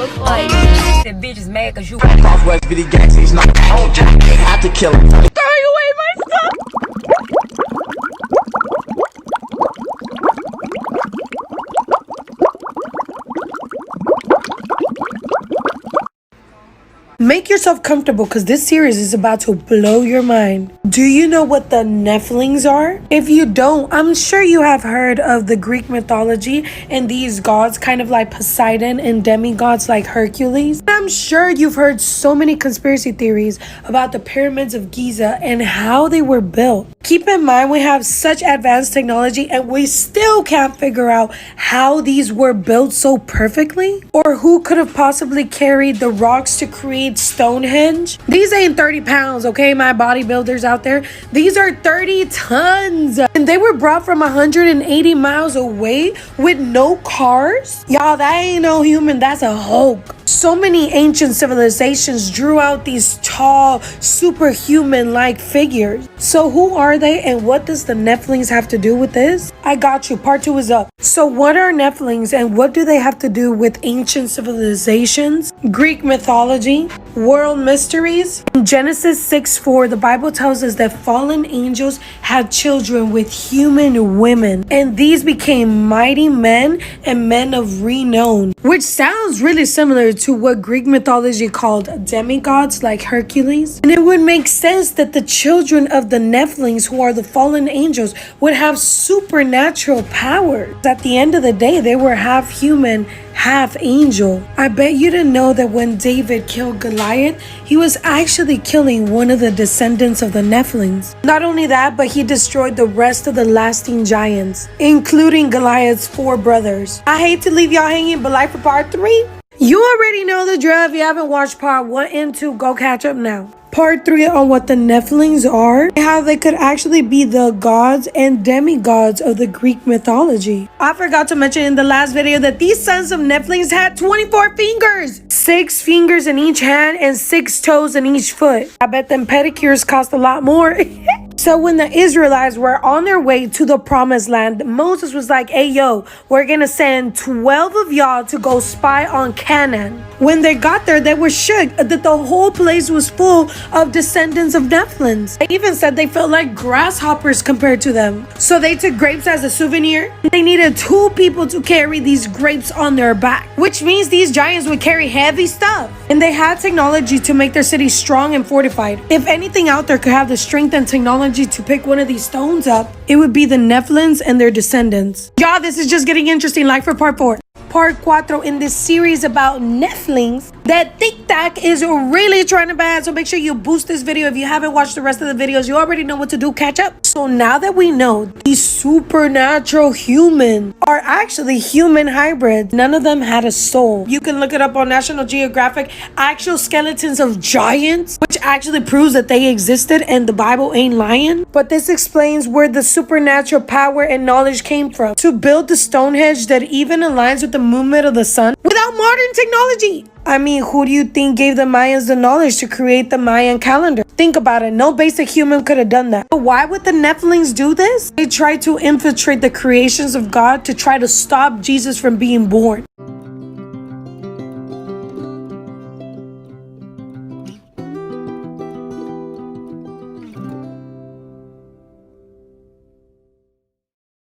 look like? That bitch is mad cause you Southwest Bitty Gang, he's not had to kill him. throwing away my stuff. Make yourself comfortable because this series is about to blow your mind. Do you know what the Nephilim are? If you don't, I'm sure you have heard of the Greek mythology and these gods kind of like Poseidon and demigods like Hercules. I'm sure you've heard so many conspiracy theories about the pyramids of Giza and how they were built. Keep in mind we have such advanced technology and we still can't figure out how these were built so perfectly or who could have possibly carried the rocks to create Stonehenge. These ain't 30 pounds, okay, my bodybuilders out there. These are 30 tons. And they were brought from 180 miles away with no cars. Y'all, that ain't no human, that's a Hulk. So many ancient civilizations drew out these tall, superhuman-like figures. So who are they and what does the Nephilim have to do with this? I got you, part 2 is up. So what are Nephilim and what do they have to do with ancient civilizations, Greek mythology, world mysteries? In Genesis 6:4, the Bible tells us that fallen angels had children with human women, and these became mighty men and men of renown, which sounds really similar to what Greek mythology called demigods like Hercules. And it would make sense that the children of the Nephilim, who are the fallen angels, would have supernatural powers. At the end of the day, they were half human, half angel. I bet you didn't know that when David killed Goliath, he was actually killing one of the descendants of the Nephilim. Not only that, but he destroyed the rest of the lasting giants, including Goliath's 4 brothers. I hate to leave y'all hanging, but like for part 3, you already know the drill. If you haven't watched part 1 and 2, go catch up now. Part 3 on what the Nephilim are, how they could actually be the gods and demigods of the Greek mythology. I forgot to mention in the last video that these sons of Nephilim had 24 fingers, 6 fingers in each hand and 6 toes in each foot. I bet them pedicures cost a lot more. So when the Israelites were on their way to the promised land, Moses was like, hey, yo, we're going to send 12 of y'all to go spy on Canaan. When they got there, they were shook that the whole place was full of descendants of Nephilim. They even said they felt like grasshoppers compared to them. So they took grapes as a souvenir. They needed 2 people to carry these grapes on their back, which means these giants would carry heavy stuff. And they had technology to make their city strong and fortified. If anything out there could have the strength and technology to pick one of these stones up, it would be the Nephilim and their descendants. Y'all, this is just getting interesting. Like for part 4. Part 4 in this series about Nephilim that TikTok is really trying to ban. So make sure you boost this video. If you haven't watched the rest of the videos, you already know what to do. Catch up. So now that we know these supernatural humans are actually human hybrids, none of them had a soul. You can look it up on National Geographic. Actual skeletons of giants, which actually proves that they existed and the Bible ain't lying. But this explains where the supernatural power and knowledge came from to build the Stonehenge that even aligns with the movement of the sun without modern technology. I mean, who do you think gave the Mayans the knowledge to create the Mayan calendar? Think about it. No basic human could have done that. But why would the Nephilim do this? They tried to infiltrate the creations of God to try to stop Jesus from being born.